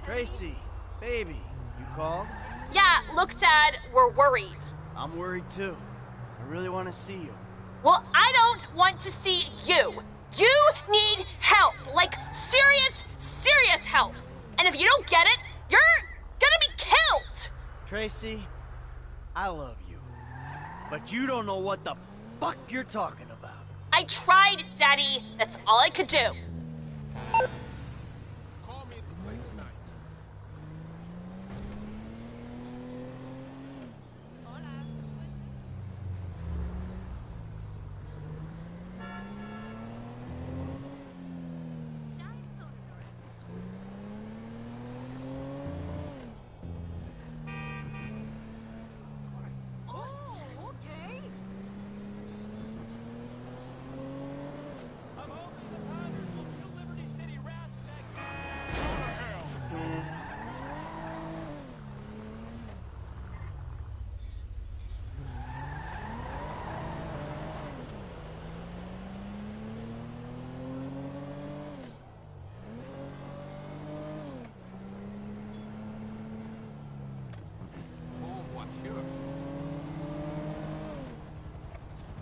Tracy, baby, you called? Yeah, look, Dad, we're worried. I'm worried too. I really want to see you. Well, I don't want to see you. You need help. Like, serious help. And if you don't get it, you're gonna be killed. Tracy, I love you. But you don't know what the fuck you're talking about. I tried, Daddy. That's all I could do. Call me at the place tonight.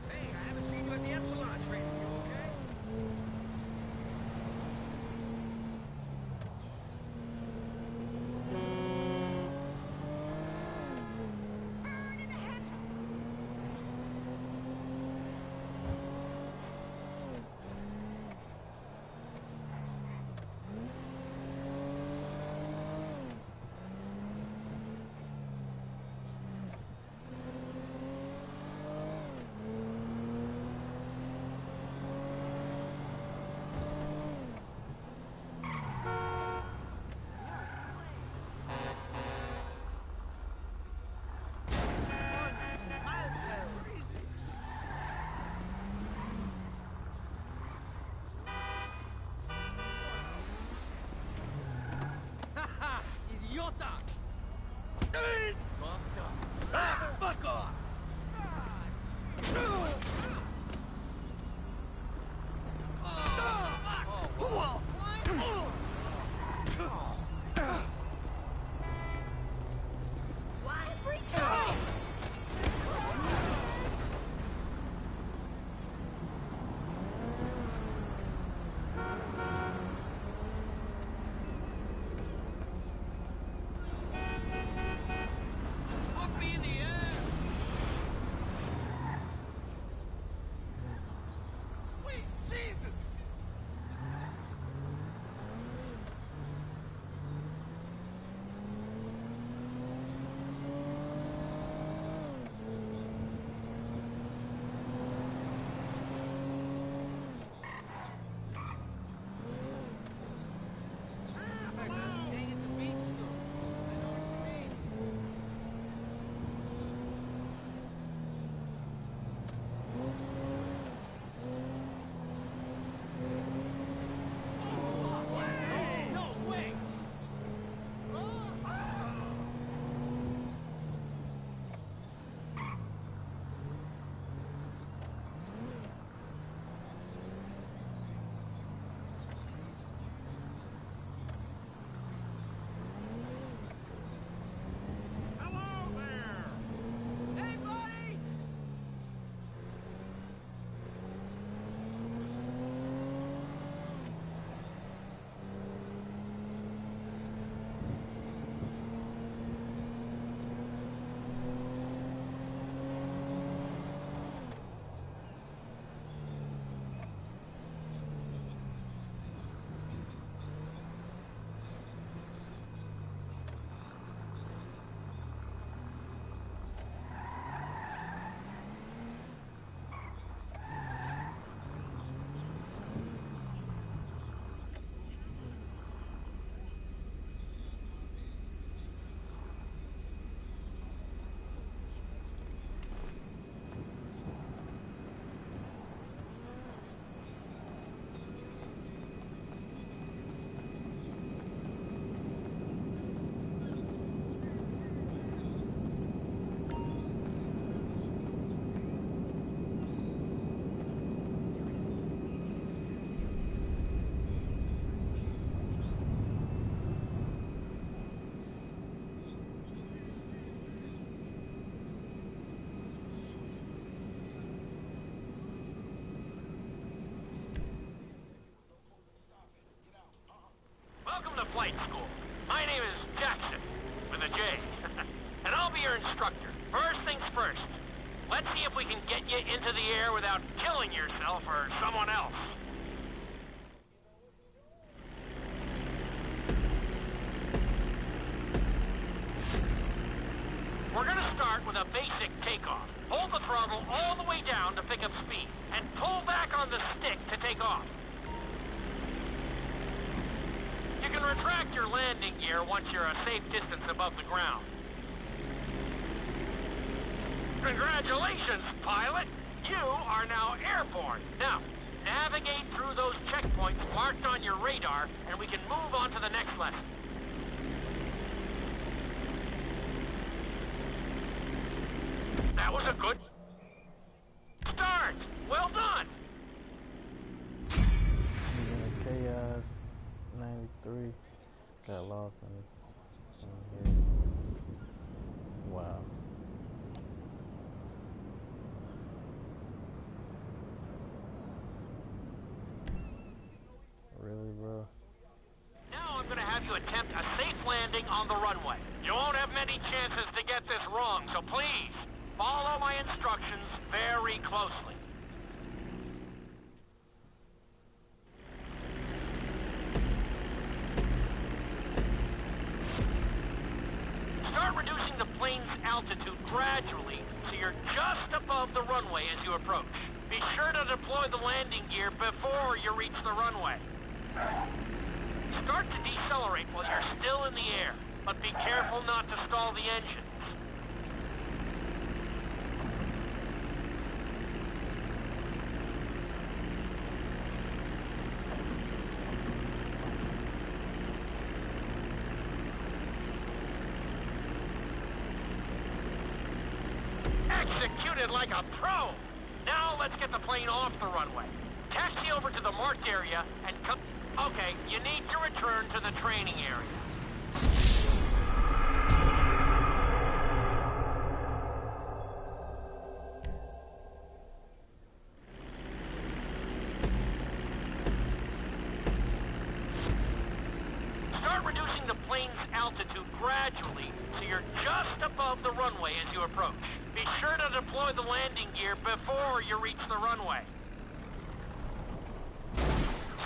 Hey, I haven't seen you at the Epsilon training. You okay? Burn in the head. Idiota! Fuck off! Every time. instructor. First things first. Let's see if we can get you into the air without killing yourself or someone else. We're gonna start with a basic takeoff. Hold the throttle all the way down to pick up speed, and pull back on the stick to take off. You can retract your landing gear once you're a safe distance above the ground. Congratulations, pilot! You are now airborne. Now, navigate through those checkpoints marked on your radar, and we can move on to the next lesson. That was a good start! Well done! Chaos 93 got lost in here. Wow. Really, bro? Now I'm gonna have you attempt a safe landing on the runway. You won't have many chances to get this wrong, so please, follow my instructions very closely. Start reducing the plane's altitude gradually so you're just above the runway as you approach. Be sure to deploy the landing gear before you reach the runway. Start to decelerate while you're still in the air, but be careful not to stall the engines. Executed like a pro! Now let's get the plane off the runway. Taxi over to the marked area and come... Okay, you need to return to the training area. Start reducing the plane's altitude gradually so you're just above the runway as you approach. Be sure to deploy the landing gear before you reach the runway.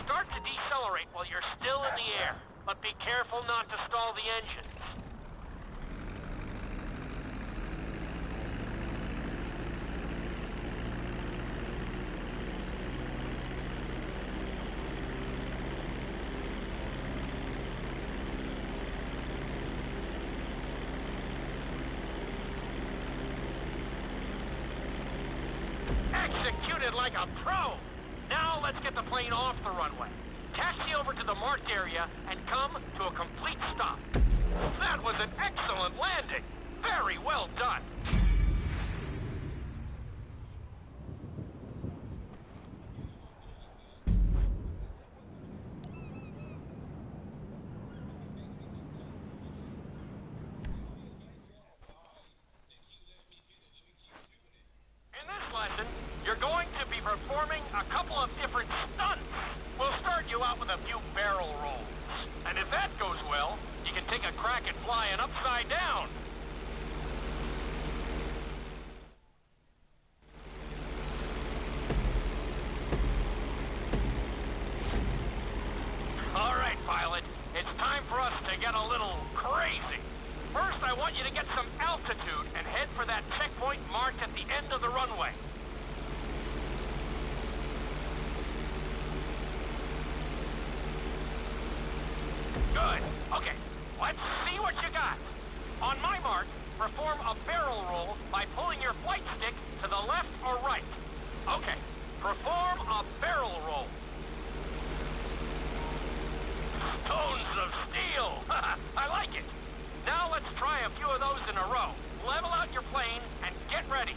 Start to decelerate while you're still in the air, but be careful not to stall the engines. Executed like a pro! Now let's get the plane off the runway. Taxi over to the marked area and come to a complete stop. That was an excellent landing. Very well done. In this lesson, you're going to be performing a couple of different stunts. We'll start you out with a few barrel rolls. And if that goes well, you can take a crack at flying upside down. All right, pilot. It's time for us to get a little crazy. First, I want you to get some altitude and head for that checkpoint marked at the end of the runway. Good. Okay, let's see what you got. On my mark, perform a barrel roll by pulling your flight stick to the left or right. Okay, perform a barrel roll. Stones of steel! I like it. Now let's try a few of those in a row. Level out your plane and get ready.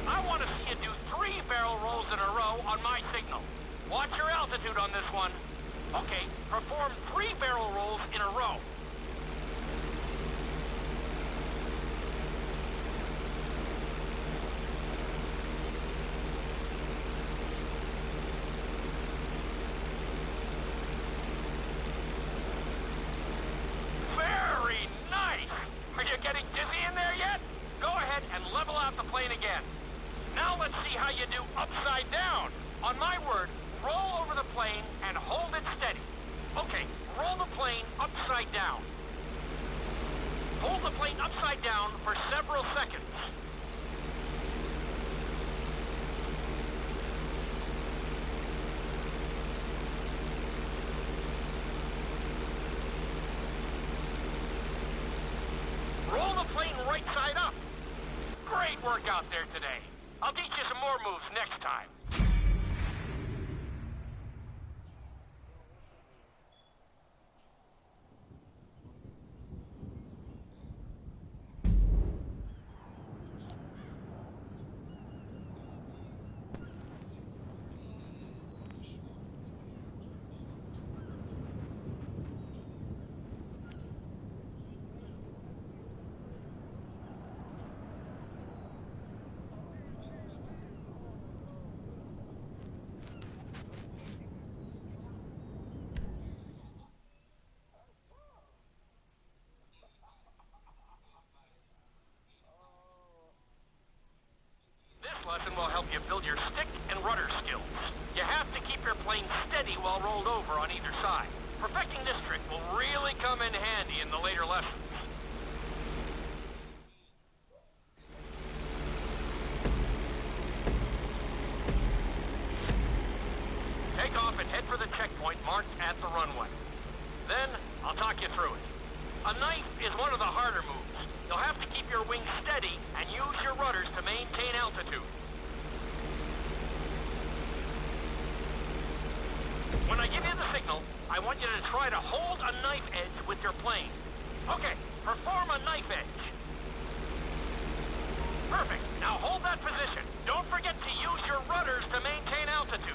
I want to see you do 3 barrel rolls in a row on my signal. Watch your altitude on this one. Okay, perform 3 barrel rolls in a row. Very nice! Are you getting dizzy in let's see how you do upside down. On my word, roll over the plane and hold it steady. Okay, roll the plane upside down. Hold the plane upside down for several seconds. Roll the plane right side up. Great work out there today. I'll teach you some more moves next time. Lesson will help you build your stick and rudder skills. You have to keep your plane steady while rolled over on either side. Perfecting this trick will really come in handy in the later lessons. Take off and head for the checkpoint marked at the runway. Then, I'll talk you through it. A knife is one of the harder moves. You'll have to keep your wings steady and use your rudders to maintain altitude. When I give you the signal, I want you to try to hold a knife edge with your plane. Okay, perform a knife edge. Perfect. Now hold that position. Don't forget to use your rudders to maintain altitude.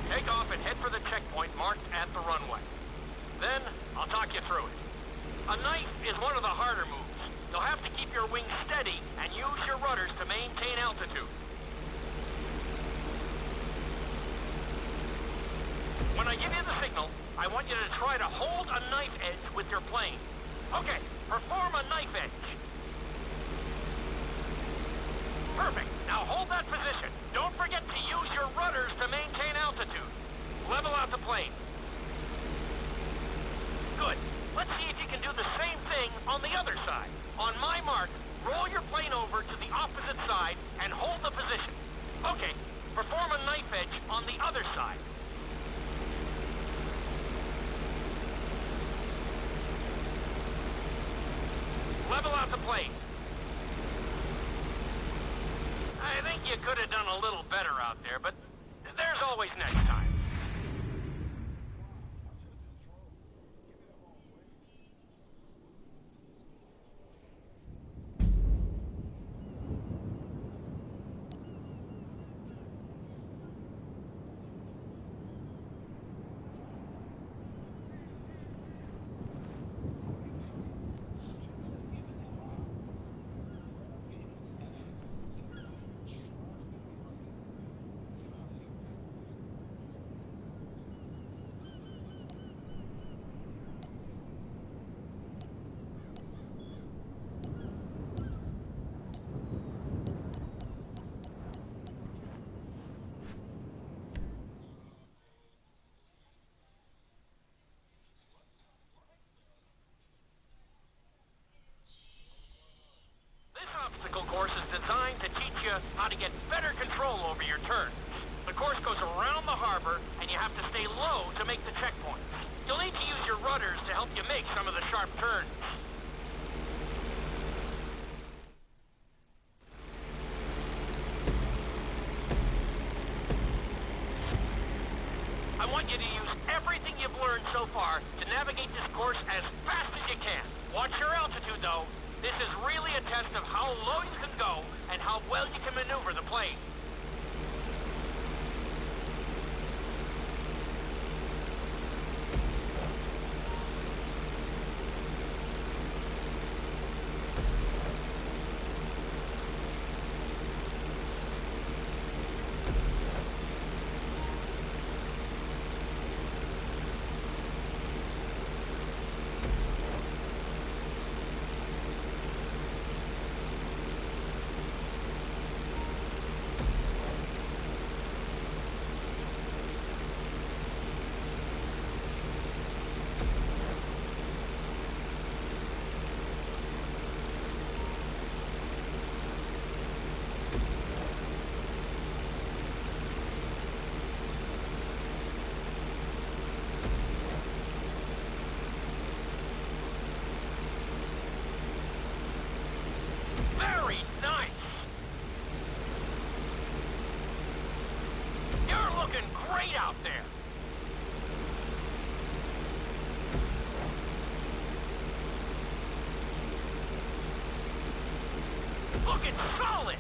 Take off and head for the checkpoint marked at the runway. Then, I'll talk you through it. A knife is one of the harder moves. You'll have to keep your wings steady and use your rudders to maintain altitude. When I give you the signal, I want you to try to hold a knife edge with your plane. Okay, perform a knife edge. Perfect. Now hold that position. Don't forget to use your rudders to maintain altitude. Level out the plane. Good. Let's see if you can do the same thing on the other side. On my mark, roll your plane over to the opposite side and hold the position. Okay, perform a knife edge on the other side. Level out the plane. I think you could have done a little better out there, but there's always next time. Obstacle course is designed to teach you how to get better control over your turns. The course goes around the harbor, and you have to stay low to make the checkpoints. You'll need to use your rudders to help you make some of the sharp turns. I want you to use everything you've learned so far to navigate this course as fast as you can. Watch your altitude, though. This is really a test of how low you can go and how well you can maneuver the plane. fucking solid!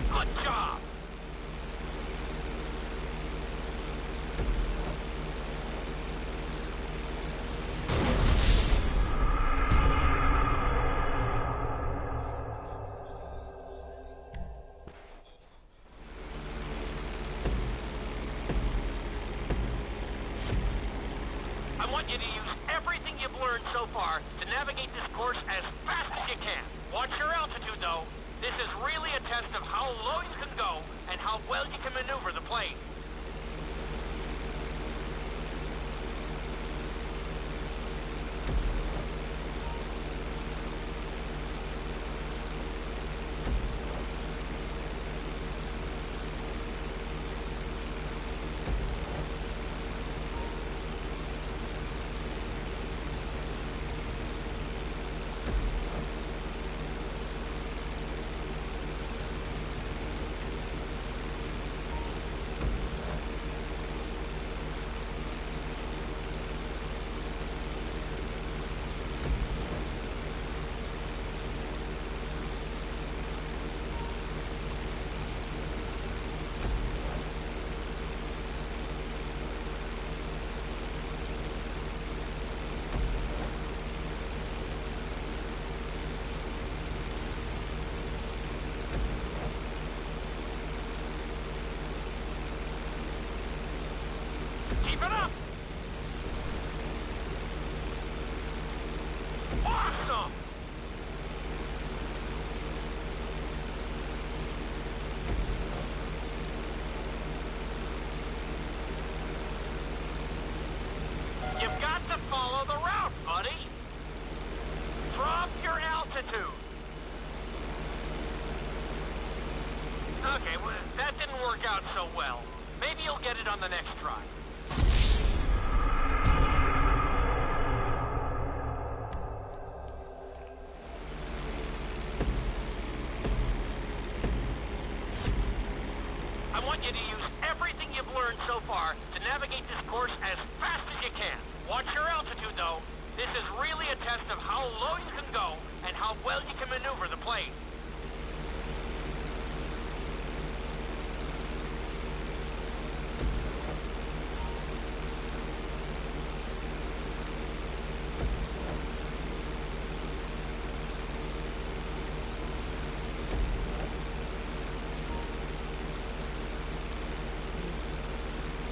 Good job! I want you to use everything you've learned so far to navigate this course as fast as you can. Watch your altitude, though. This is really a test of how low you can go and how well you can maneuver the plane. Keep it up! Awesome! You've got to follow the route, buddy. Drop your altitude. Okay, well, that didn't work out so well. Maybe you'll get it on the next try. I want you to use everything you've learned so far to navigate this course as fast as you can. Watch your altitude, though. This is really a test of how low you can go and how well you can maneuver the plane.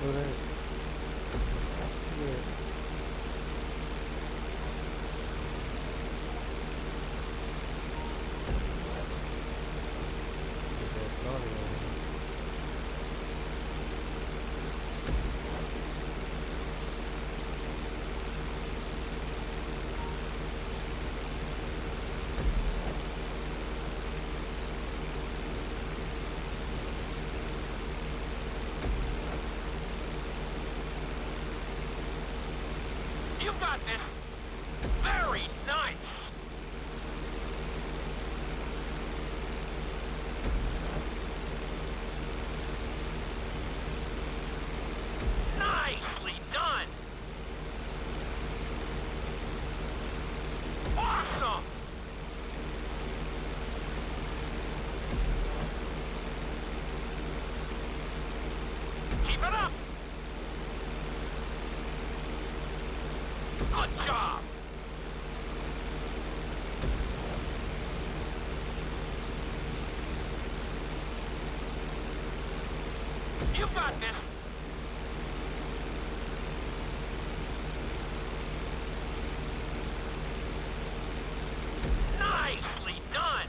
Who that? Yeah. Get that started over. You got this. Very nice. Nicely done. Awesome. Keep it up. Good job. You got this. Nicely done.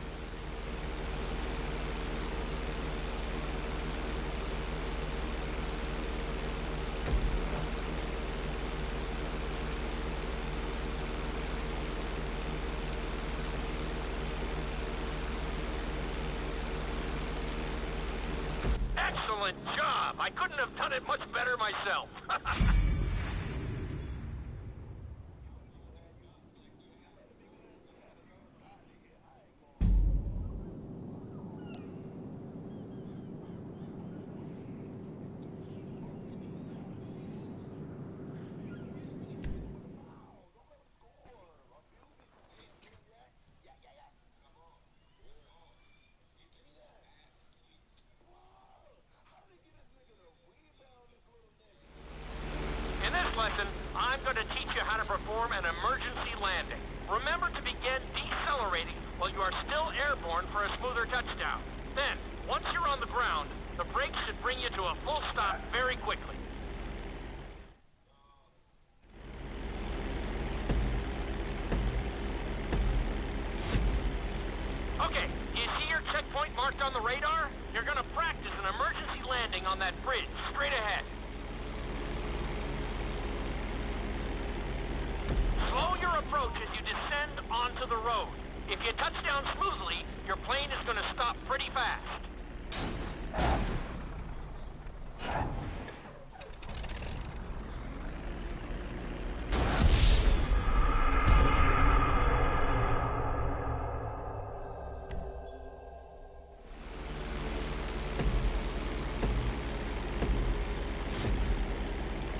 Excellent job. I couldn't have done it much better myself. perform an emergency landing. Remember to begin decelerating while you are still airborne for a smoother touchdown. Then, once you're on the ground, the brakes should bring you to a full stop very quickly. Okay, do you see your checkpoint marked on the radar? You're gonna practice an emergency landing on that bridge, straight ahead. Slow your approach as you descend onto the road. If you touch down smoothly, your plane is gonna stop pretty fast.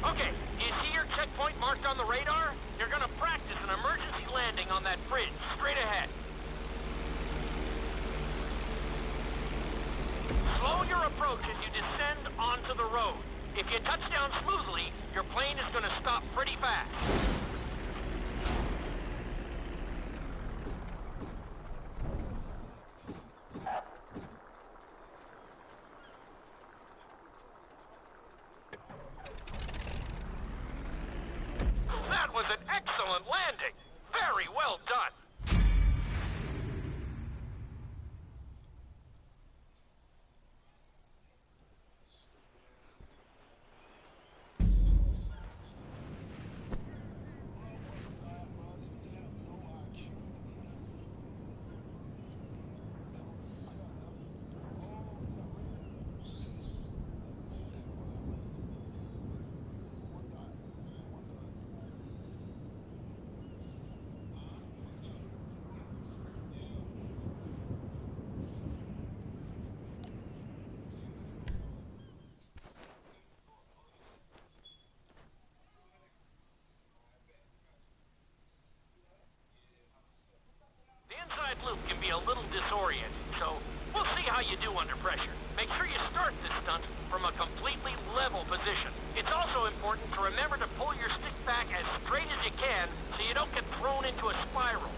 Okay, do you see your checkpoint marked on the radar? You're gonna practice an emergency landing on that bridge, straight ahead. Slow your approach as you descend onto the road. If you touch down smoothly, your plane is gonna stop pretty fast. That was an excellent landing. Very well done. Inside loop can be a little disorienting, so we'll see how you do under pressure. Make sure you start this stunt from a completely level position. It's also important to remember to pull your stick back as straight as you can so you don't get thrown into a spiral.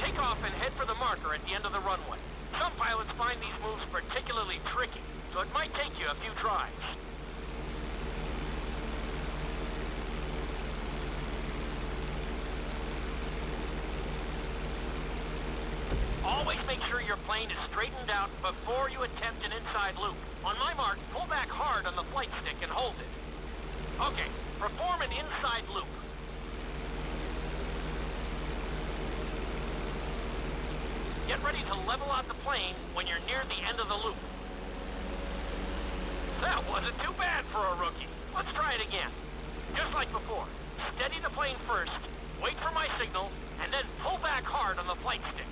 Take off and head for the marker at the end of the runway. Some pilots find these moves particularly tricky, so it might take you a few tries. Always make sure your plane is straightened out before you attempt an inside loop. On my mark, pull back hard on the flight stick and hold it. Okay, perform an inside loop. Get ready to level out the plane when you're near the end of the loop. That wasn't too bad for a rookie. Let's try it again. Just like before, steady the plane first, wait for my signal, and then pull back hard on the flight stick.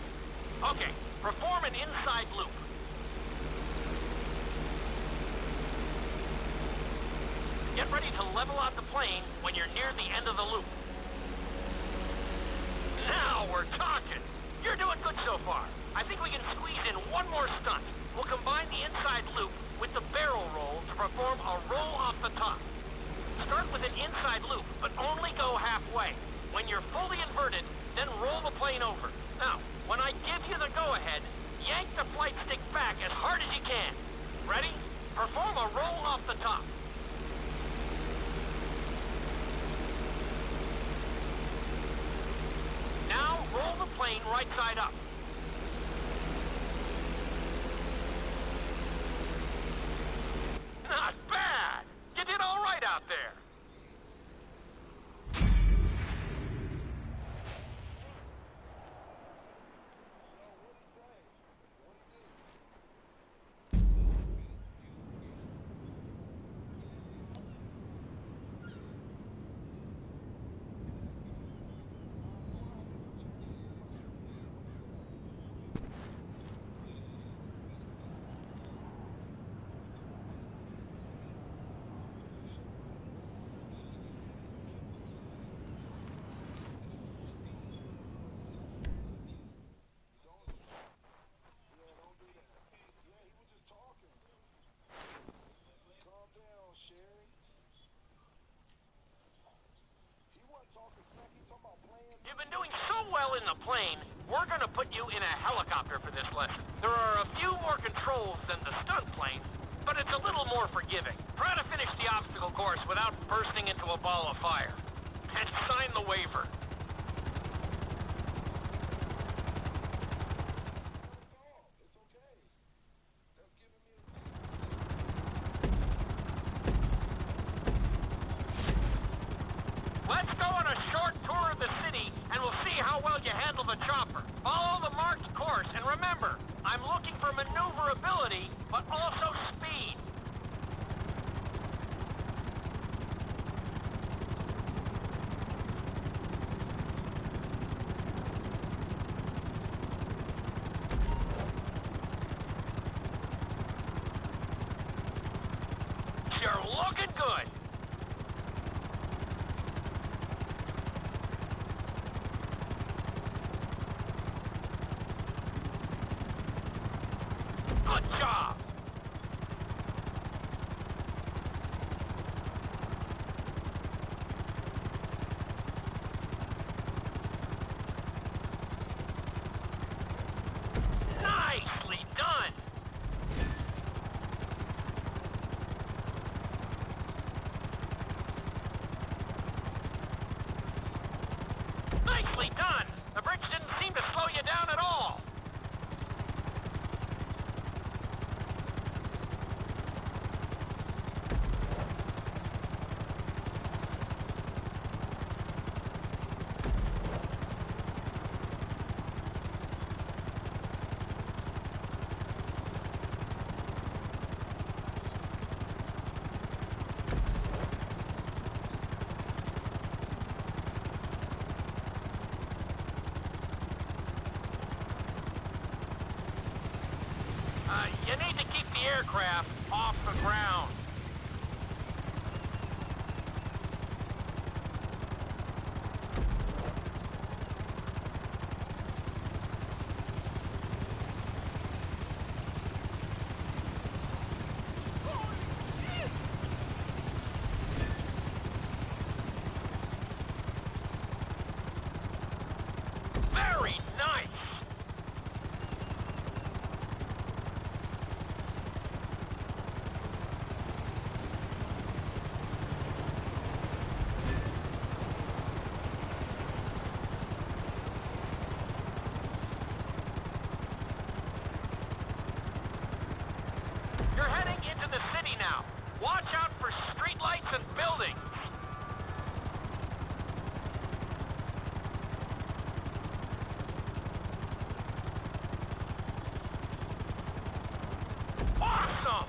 Okay, perform an inside loop. Get ready to level out the plane when you're near the end of the loop. Now we're talking. You're doing good so far. I think we can squeeze in one more stunt. We'll combine the inside loop with the barrel roll to perform a roll off the top. Start with an inside loop, but only go halfway. When you're fully inverted, then roll the plane over. Now, when I give you the go-ahead, yank the flight stick back as hard as you can. Ready? Perform a roll off the top. Now, roll the plane right side up. Not bad! You did all right out there. You've been doing so well in the plane, we're gonna put you in a helicopter for this lesson. There are a few more controls than the stunt plane, but it's a little more forgiving. Try to finish the obstacle course without bursting into a ball of fire. And sign the waiver. Let's go on a short tour of the city, and we'll see how well you handle the chopper. Follow the marked course, and remember, I'm looking for maneuverability, but also speed. You're looking good. Good job! Nicely done! Nicely done! The bridge didn't seem to slow you down at all! You need to keep the aircraft off the ground. Very nice! You're heading into the city now. Watch out for streetlights and buildings. Awesome!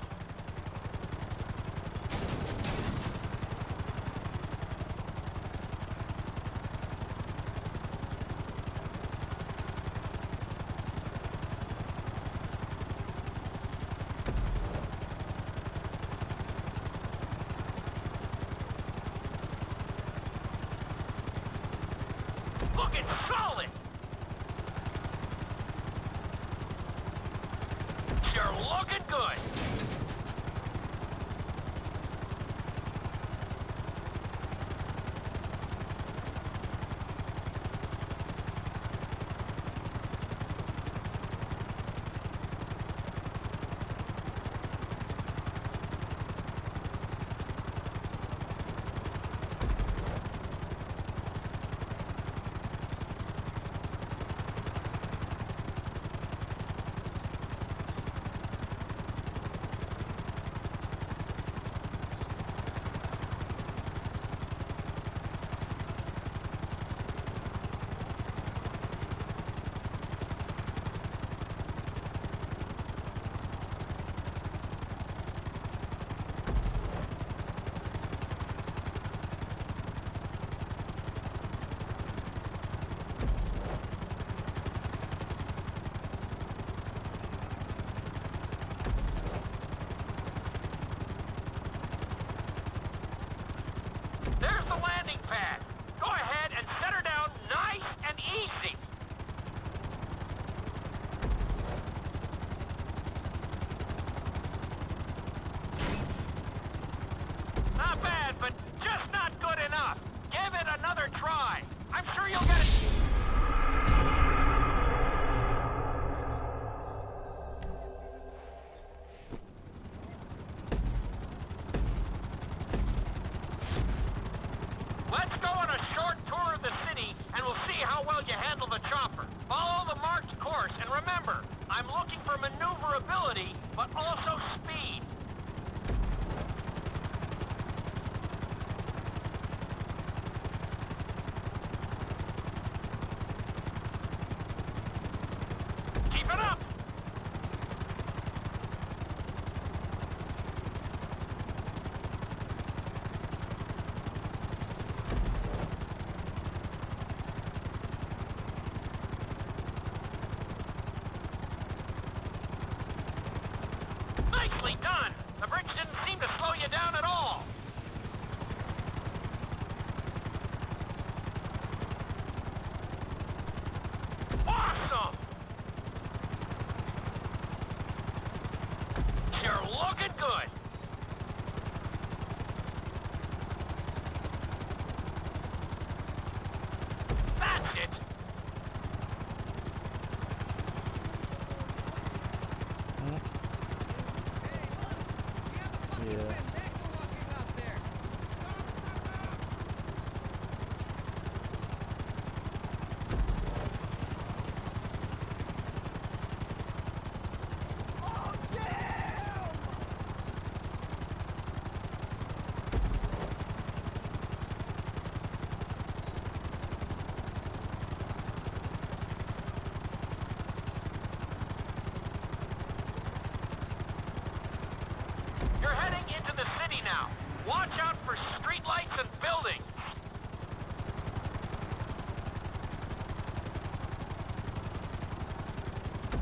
Looking solid! You're looking good! remember, I'm looking for maneuverability, but also speed. Keep it up! Nicely done! The bridge didn't seem to slow you down at all. Awesome! You're looking good. That's it. Yeah. You're heading into the city now. Watch out for streetlights and buildings.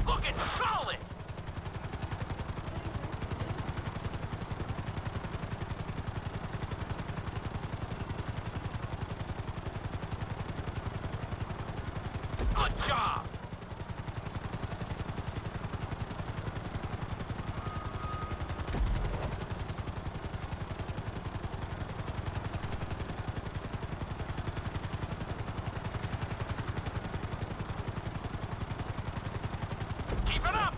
Looking solid. Good job. Keep it up!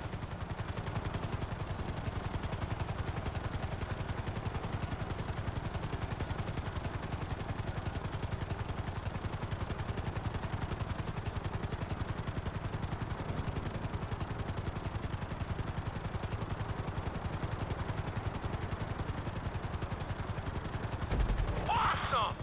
Awesome!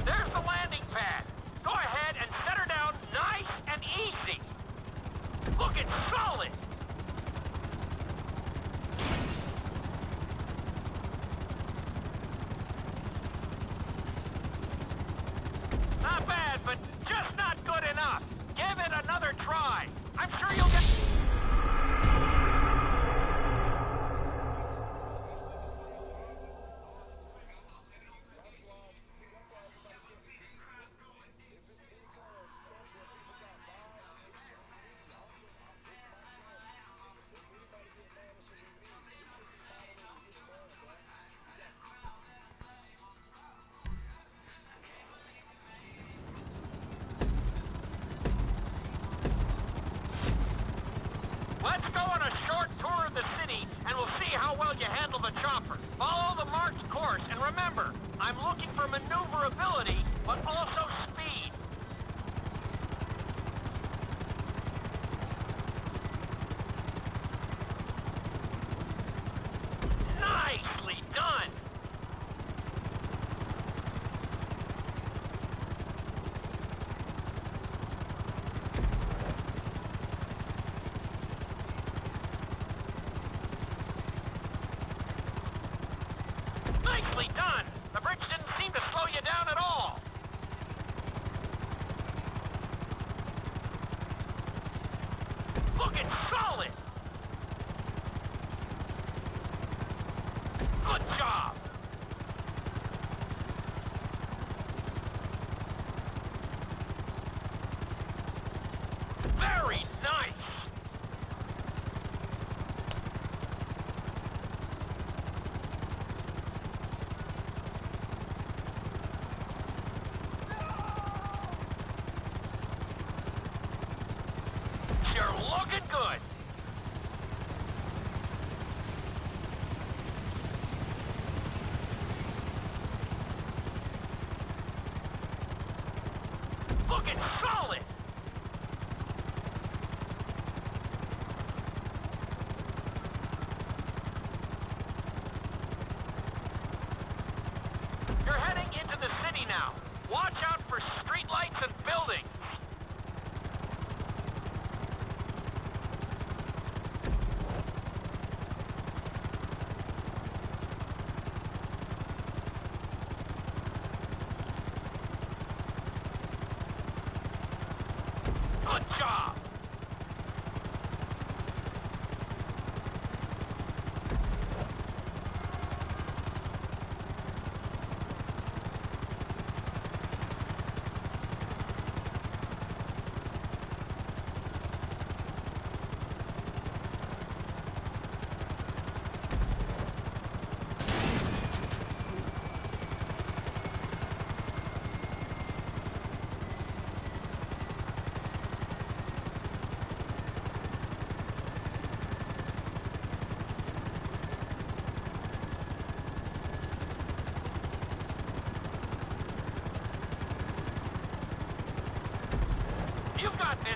There's the landing pad. Go ahead and set her down nice and easy. Looking solid. Not bad, but just not good enough. Give it another try. I'm sure you'll get... Let's go on a short tour of the city, and we'll see how well you handle the chopper. Follow the marked course, and remember, I'm looking for maneuverability, but also speed. Nicely done! Nicely done! The bridge didn't seem to slow you down at all. Very nice! You're looking good! Looking solid! You're heading into the city now. Watch out for streetlights and buildings. Good job! You've got this!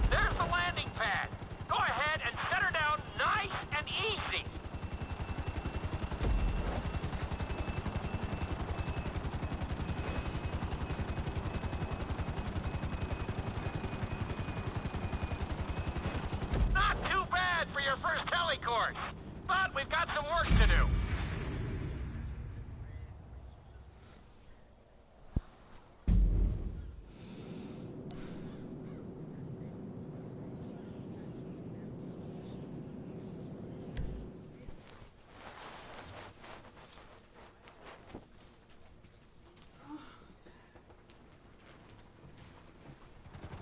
There's the landing pad. Go ahead and set her down nice and easy. Not too bad for your first heli course, but we've got some work to do.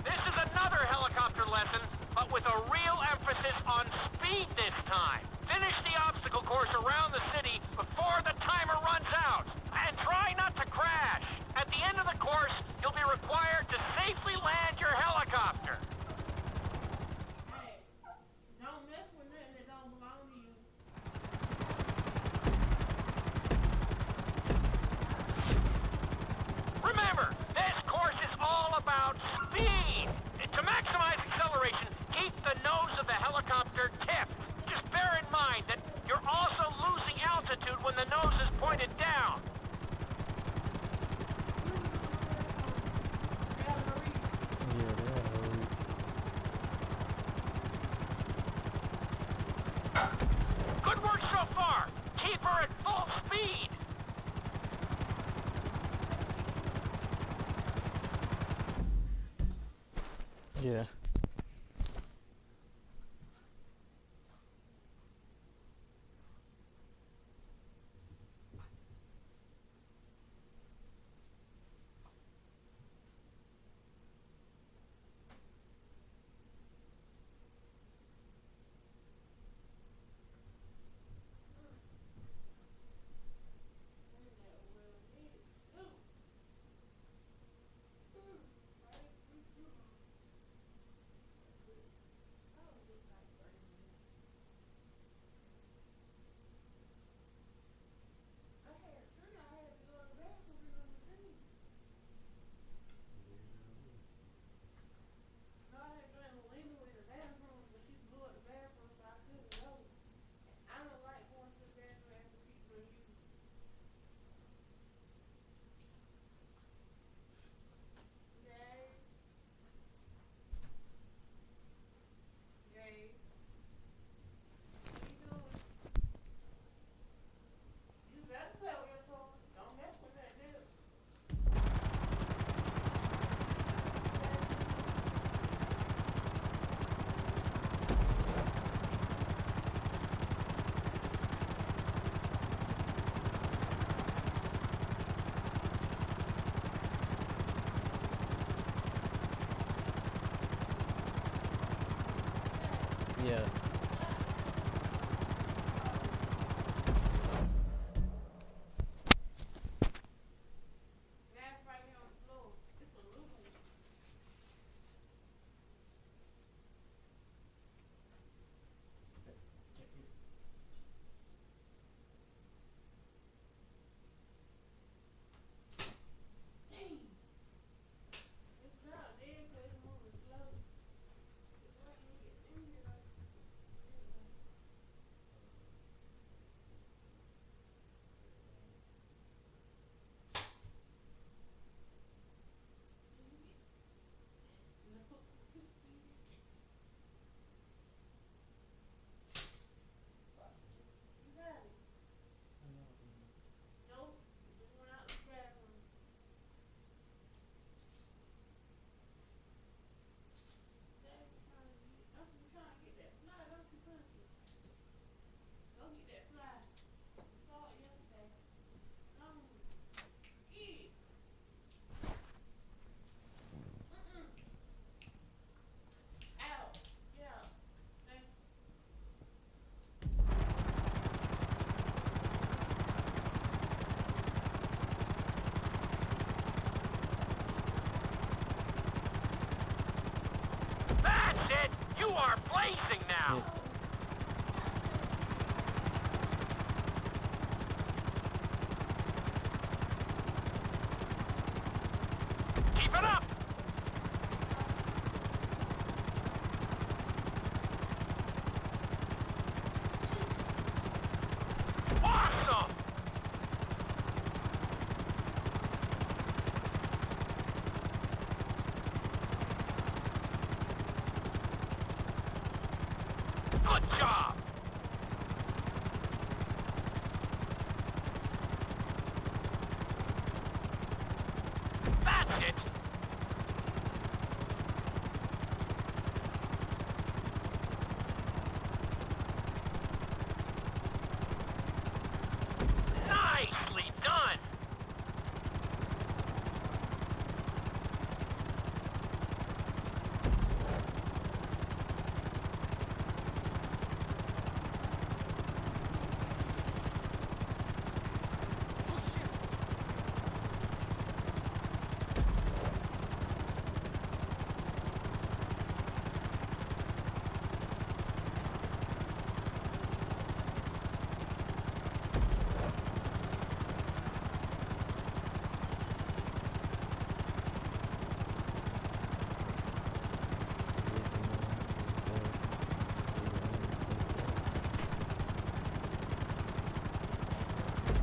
This is another helicopter lesson, but with a real emphasis on speed this time. Finish the obstacle course around the city before the timer runs out. And try not to crash. At the end of the course, you'll be required to safely land your helicopter. Hey, don't mess with nothing that don't belong to you. Remember, this course is all about speed. To maximize acceleration, keep the nose of the helicopter tipped. Just bear in mind that you're also losing altitude when the nose is pointed down. Yeah, they gotta hurry. Good work so far. Keep her at full speed. Yeah.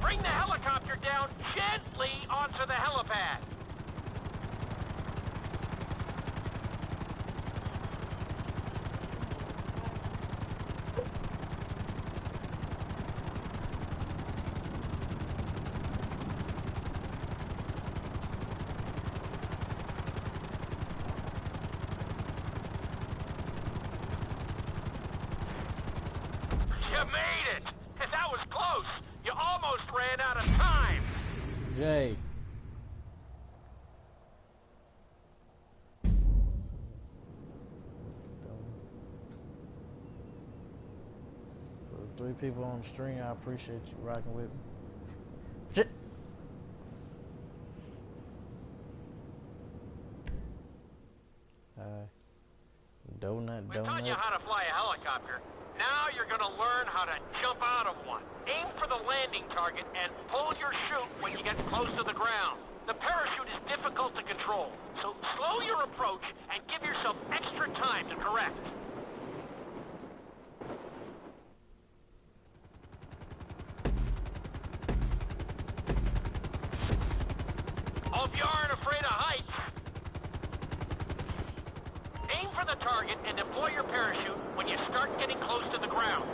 Bring the helicopter down gently onto the helipad. You made it! That was close! You almost ran out of time! Jay. For the 3 people on the stream, I appreciate you rocking with me. Shit. Donut. We taught you how to fly a helicopter. Now you're gonna learn how to jump out of one. Aim for the landing target and pull your chute when you get close to the ground. The parachute is difficult to control, so slow your approach and give yourself extra time to correct. Hope you aren't afraid of heights. Aim for the target and deploy your parachute when you start getting close to the ground.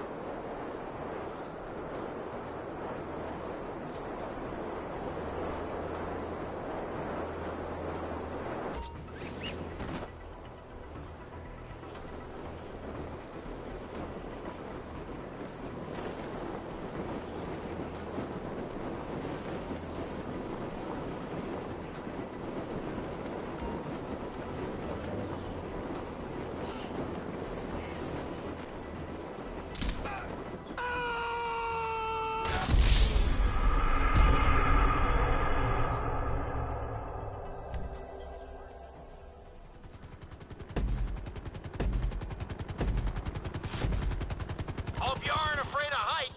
Hope you aren't afraid of heights.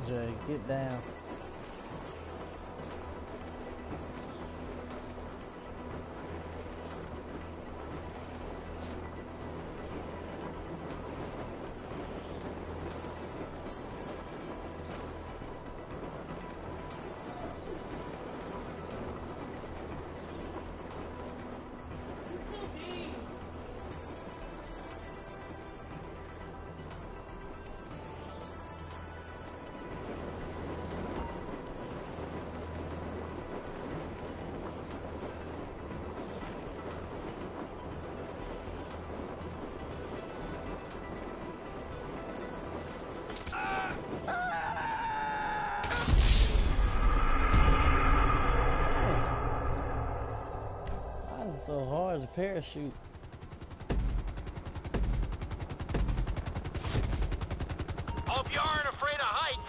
Jay, get down. Why is it so hard to parachute? Hope you aren't afraid of heights.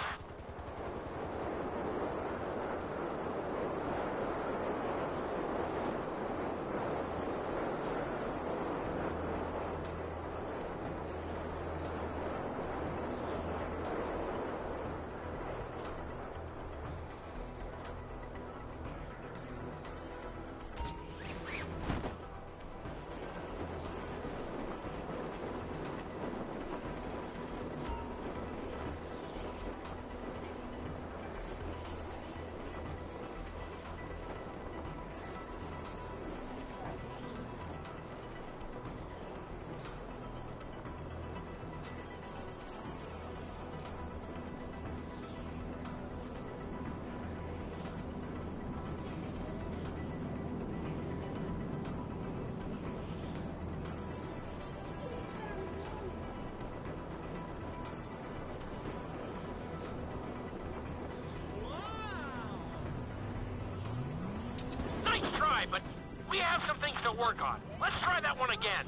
Nice try, but we have some things to work on. Let's try that one again.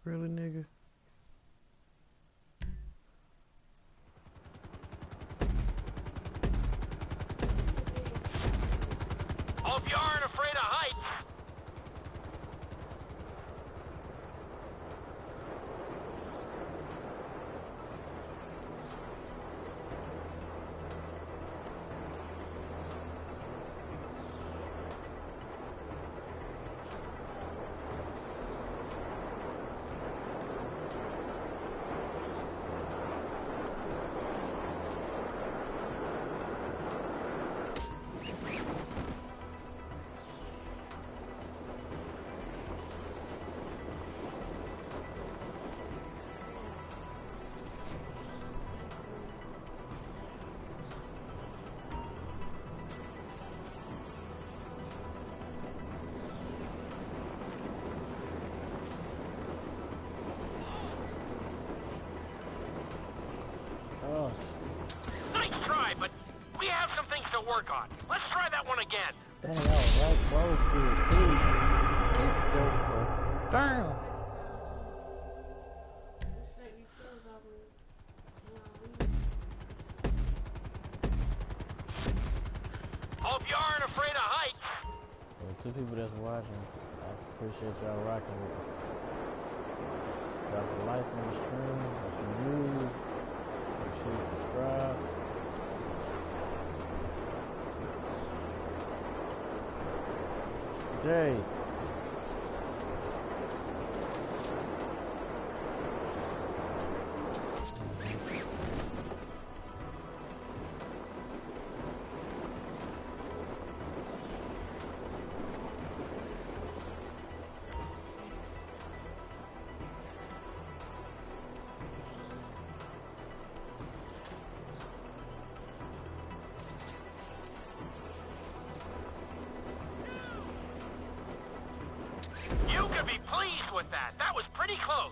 Really, nigga? Hope you aren't afraid of heights. Oh, Nice try, but we have some things to work on. Let's try that one again. dang, I was right close to it, too. Get your butt down. Hope you aren't afraid of heights. Well, 2 people that's watching, I appreciate y'all rocking with me. Drop a like on the stream if you're new. Make sure you subscribe. Jay. You can be pleased with that. That was pretty close.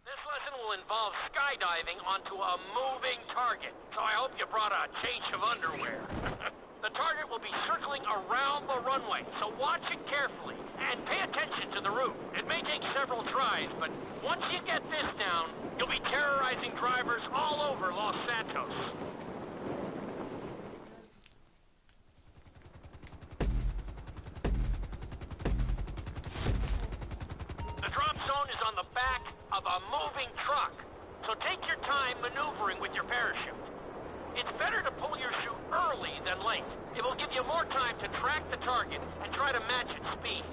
This lesson will involve skydiving onto a moving target, so I hope you brought a change of underwear. The target will be circling around the runway, so watch it carefully and pay attention to the route. It may take several tries, but once you get this down, you'll be terrorizing drivers all over Los Santos. The drop zone is on the back of a moving truck, so take your time maneuvering with your parachute. It's better to pull your chute early than late. It will give you more time to track the target and try to match its speed.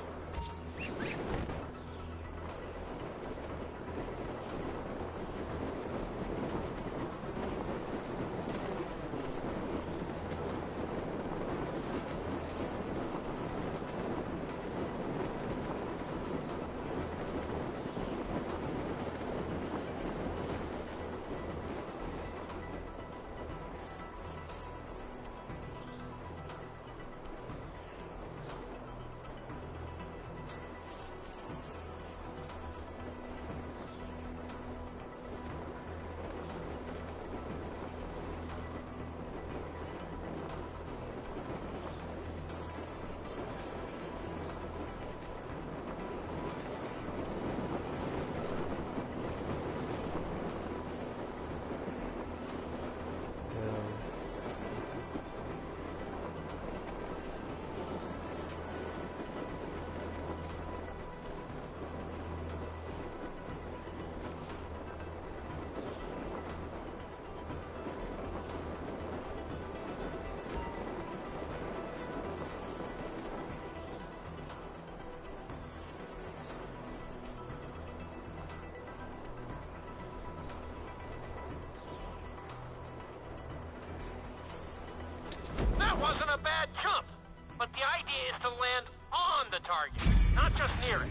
but the idea is to land on the target, not just near it.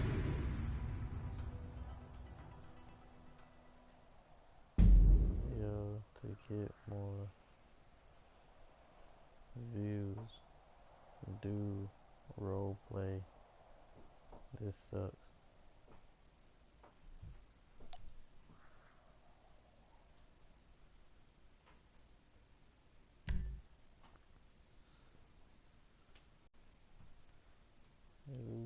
Yo, to get more views, do role play. This sucks. Ooh.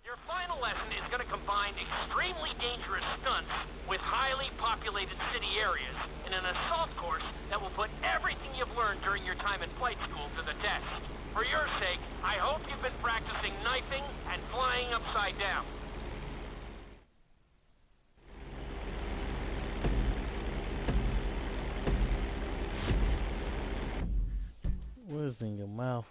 Your final lesson is going to combine extremely dangerous stunts with highly populated city areas in an assault course that will put everything you've learned during your time in flight school to the test. For your sake, I hope you've been practicing knifing and flying upside down. What's in your mouth?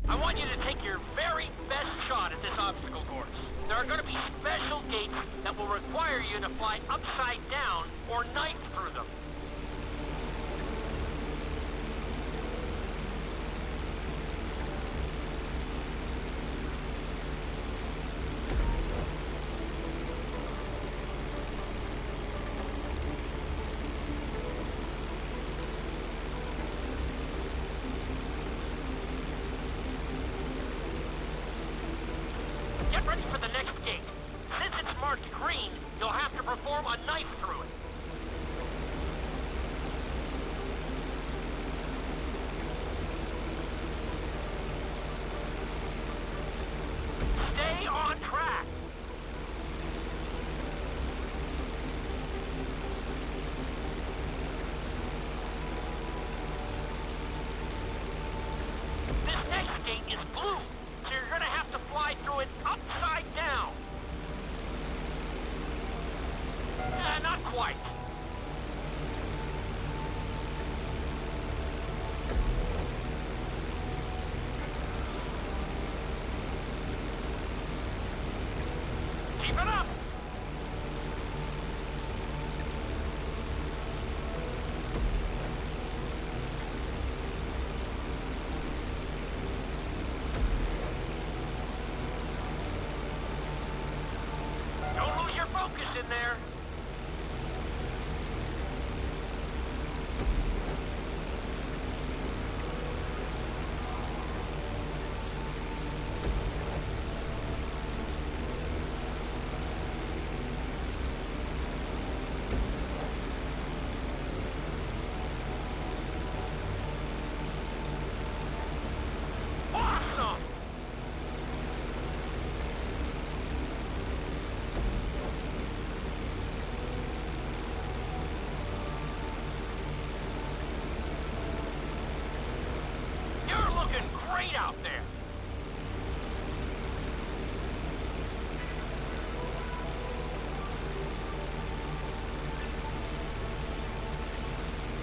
I want you to take your very best shot at this obstacle course. There are going to be special gates that will require you to fly upside down or knife through them. Get ready for the next gate. Since it's marked green, you'll have to perform a knife through it. Stay on track. This next gate is blue, so you're gonna have to fly through it upside down. Not quite. Keep it up. Don't lose your focus in there. Awesome! You're looking great out there.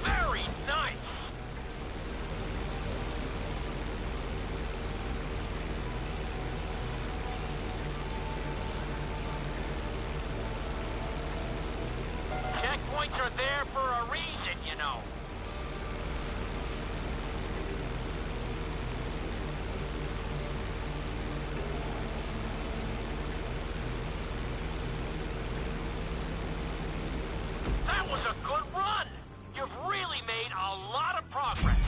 Very nice. Checkpoints are there for a reason, you know. That was a good run. You've really made a lot of progress.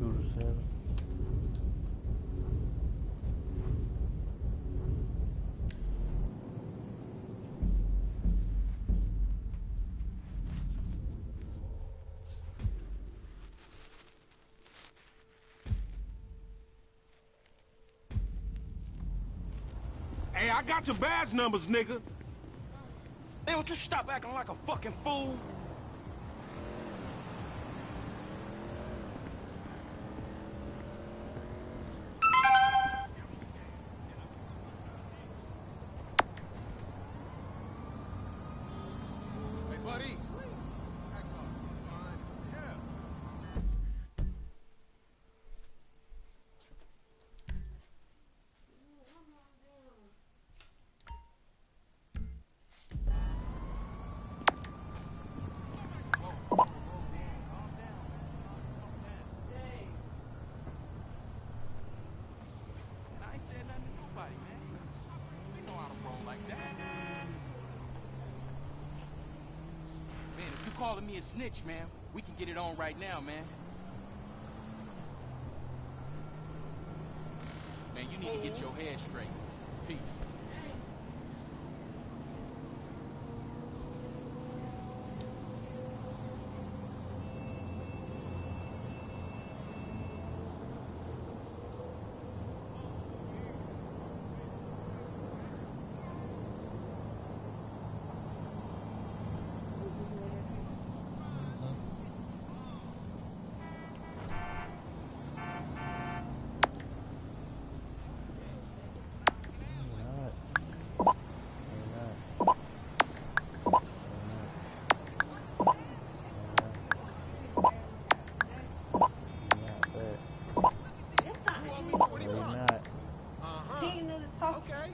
Scooter 7. Hey, I got your badge numbers, nigga. Man, don't you stop acting like a fucking fool? Hey, buddy. I ain't said nothing to nobody, man. We know how to roll like that. Man, if you calling me a snitch, man, we can get it on right now, man. Man, you need to get your head straight. Peace. Okay.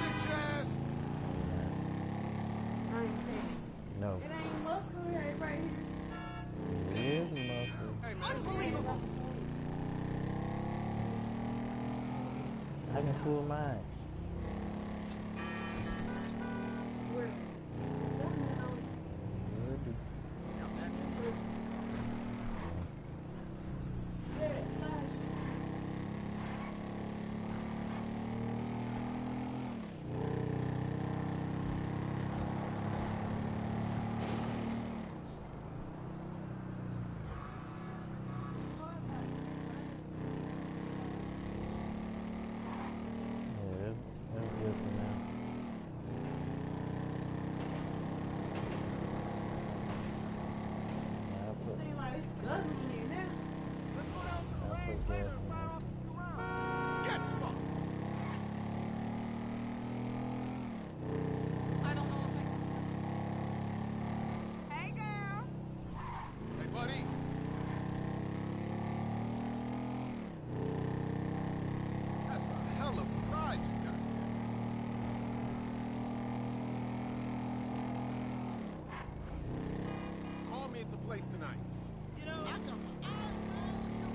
Bitch ass. No. It ain't muscle right here. It is muscle. Hey, man. Unbelievable. I can fool mine. Get fucked. Hey, girl. Hey, buddy. That's a hell of a ride you got there. Call me at the place tonight. You know, I got my eyes on you.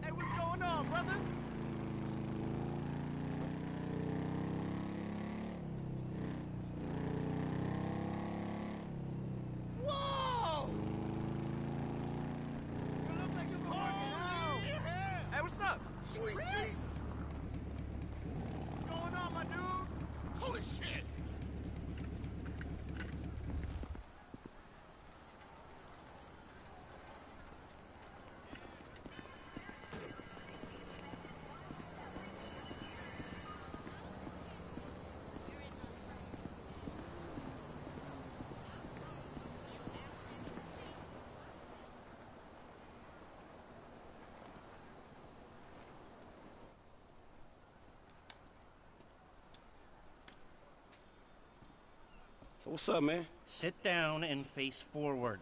Hey, what's going on, brother? Whoa! You look like you've been working out. Hey, what's up? Sweet Jesus! What's going on, my dude? Holy shit! So what's up, man? Sit down and face forward.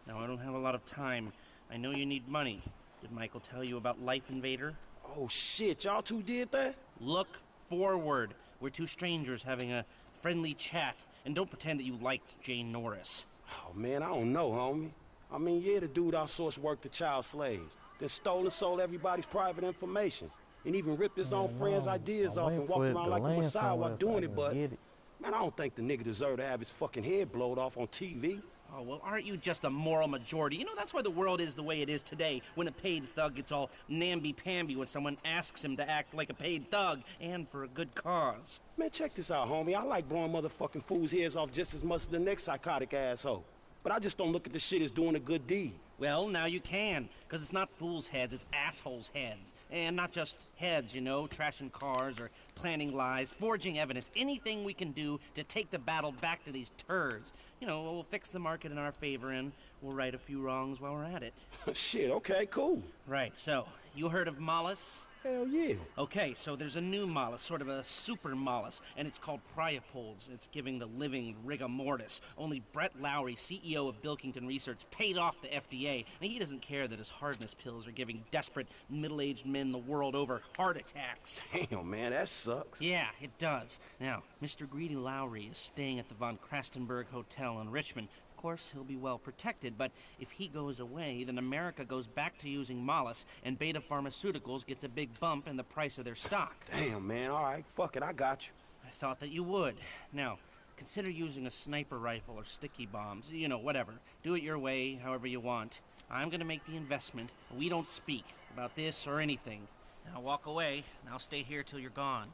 Now, I don't have a lot of time. I know you need money. Did Michael tell you about Life Invader? Oh shit, y'all two did that? Look forward. We're two strangers having a friendly chat, and don't pretend that you liked Jane Norris. Oh man, I don't know, homie. I mean, yeah, the dude outsourced work to child slaves, then stole and sold everybody's private information, and even ripped his own friends' ideas off and walked around like a messiah while doing it, but man, I don't think the nigga deserved to have his fucking head blowed off on TV. Oh, well, aren't you just a moral majority? You know, that's why the world is the way it is today, when a paid thug gets all namby-pamby when someone asks him to act like a paid thug, and for a good cause. Man, check this out, homie. I like blowing motherfucking fools' heads off just as much as the next psychotic asshole. But I just don't look at the shit as doing a good deed. Well, now you can, because it's not fools' heads, it's assholes' heads. And not just heads, you know, trashing cars or planning lies, forging evidence, anything we can do to take the battle back to these turds. You know, we'll fix the market in our favor and we'll right a few wrongs while we're at it. Shit, okay, cool. Right, so, you heard of Mollis? Hell yeah. Okay, so there's a new Mollis, sort of a super Mollis, and it's called Priapold. It's giving the living rigor mortis. Only Brett Lowry, CEO of Bilkington Research, paid off the FDA, and he doesn't care that his hardness pills are giving desperate, middle-aged men the world over heart attacks. Damn, man, that sucks. Yeah, it does. Now, Mr. Greedy Lowry is staying at the Von Krastenberg Hotel in Richmond. Of course, he'll be well protected, but if he goes away, then America goes back to using Mollis, and Beta Pharmaceuticals gets a big bump in the price of their stock. Damn, man, all right, fuck it, I got you. I thought that you would. Now, consider using a sniper rifle or sticky bombs. You know, whatever. Do it your way, however you want. I'm gonna make the investment. We don't speak about this or anything. Now walk away, and I'll stay here till you're gone.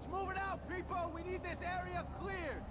Watch, move it out, people! We need this area cleared!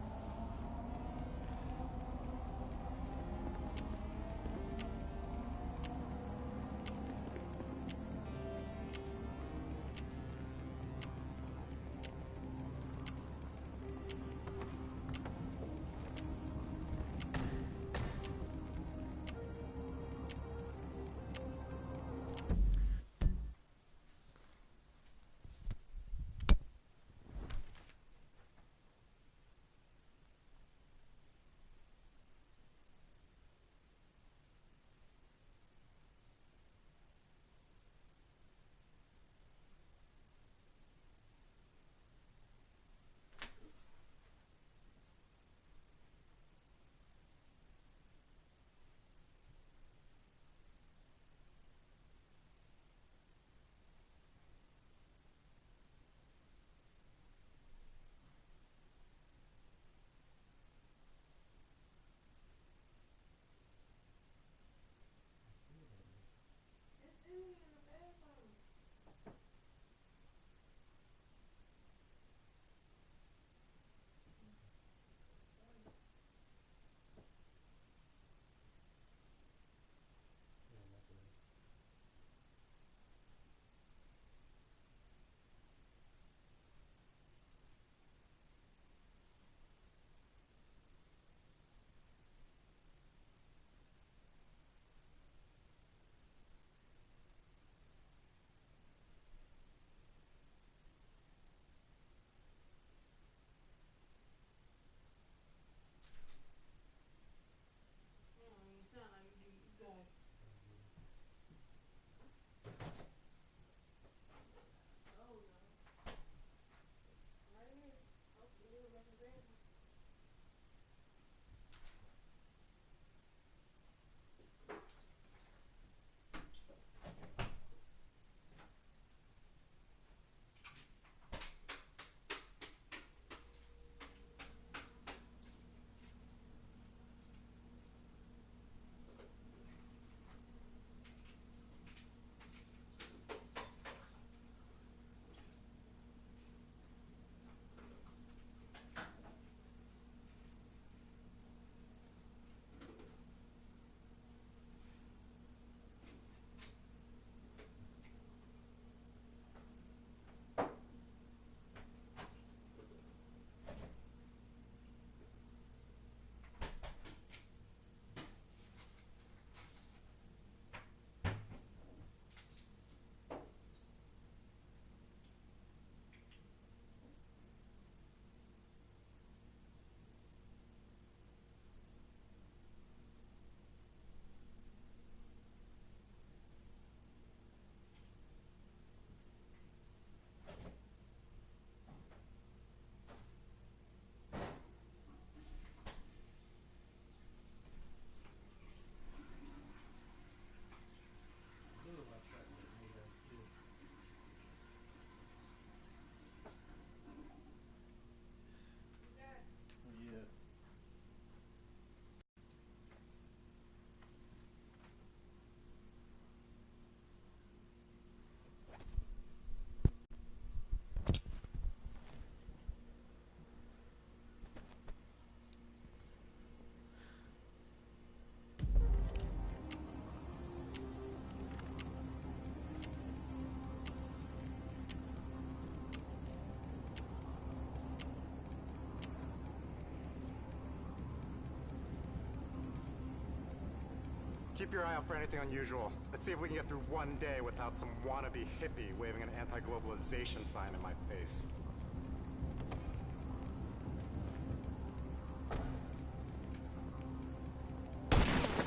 Keep your eye out for anything unusual. Let's see if we can get through one day without some wannabe hippie waving an anti-globalization sign in my face.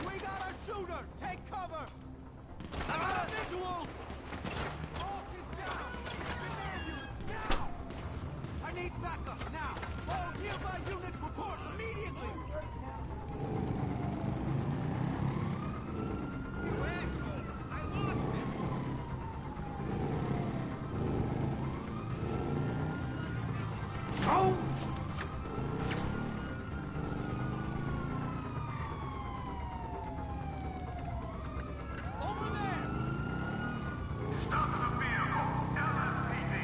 We got a shooter! Take cover! I got a visual! Boss is down! An ambulance, now! I need backup, now! All nearby units report immediately! You assholes! I lost him! Oh! Over there! Stop the vehicle! LSPD!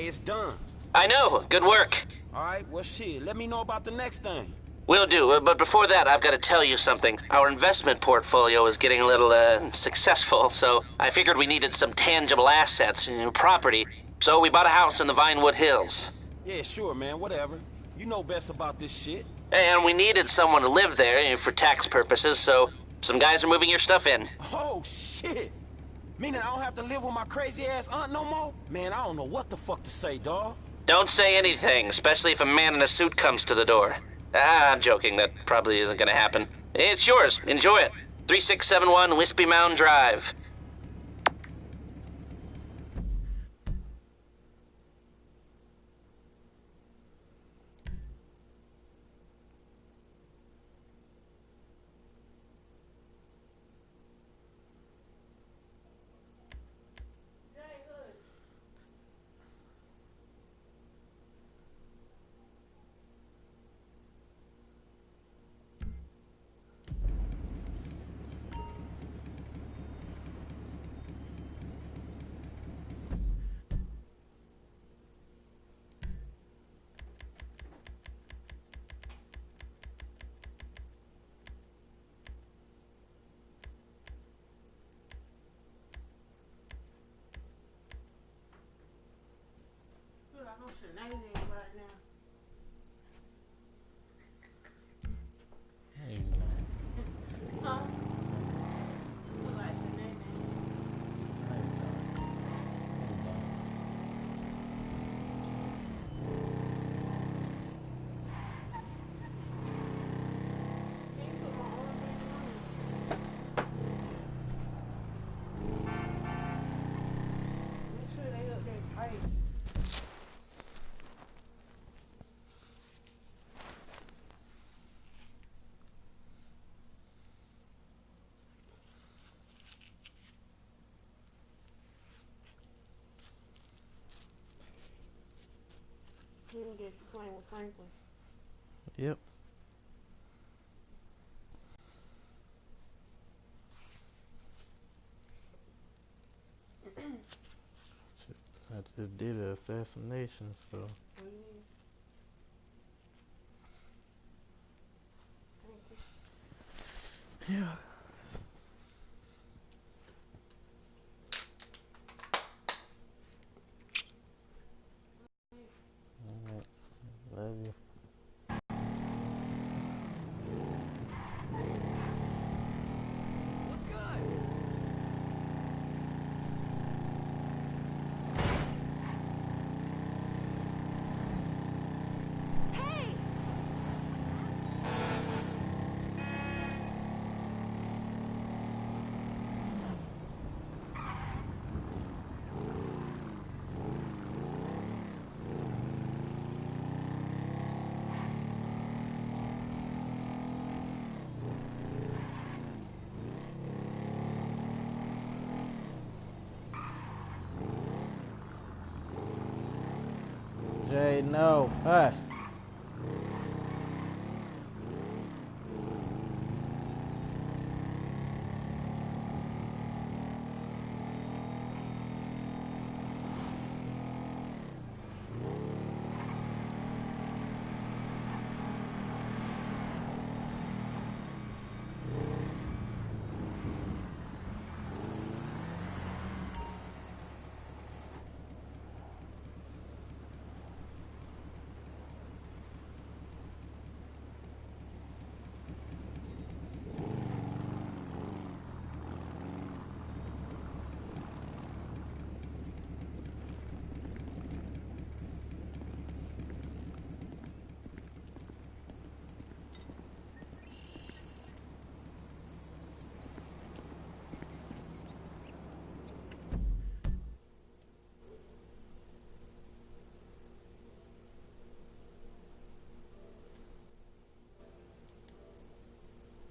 Hey, it's done. I know. Good work. All right, well, shit, let me know about the next thing. Will do, but before that, I've got to tell you something. Our investment portfolio is getting a little, successful, so I figured we needed some tangible assets, property. So we bought a house in the Vinewood Hills. Yeah, sure, man, whatever. You know best about this shit. And we needed someone to live there for tax purposes, so some guys are moving your stuff in. Oh, shit. Meaning I don't have to live with my crazy-ass aunt no more? Man, I don't know what the fuck to say, dawg. Don't say anything, especially if a man in a suit comes to the door. I'm joking. That probably isn't gonna happen. It's yours. Enjoy it. 3671 Wispy Mound Drive. Look, I know Sinead right now. Hey, Huh? Look like Sinead. Can you put my arm back on? Make sure they up there tight. You can get you playing with Franklin. Yep. I just did an assassination, so. What do you need? Thank you. Yeah. Alright. Love you. Jay, no. Hush.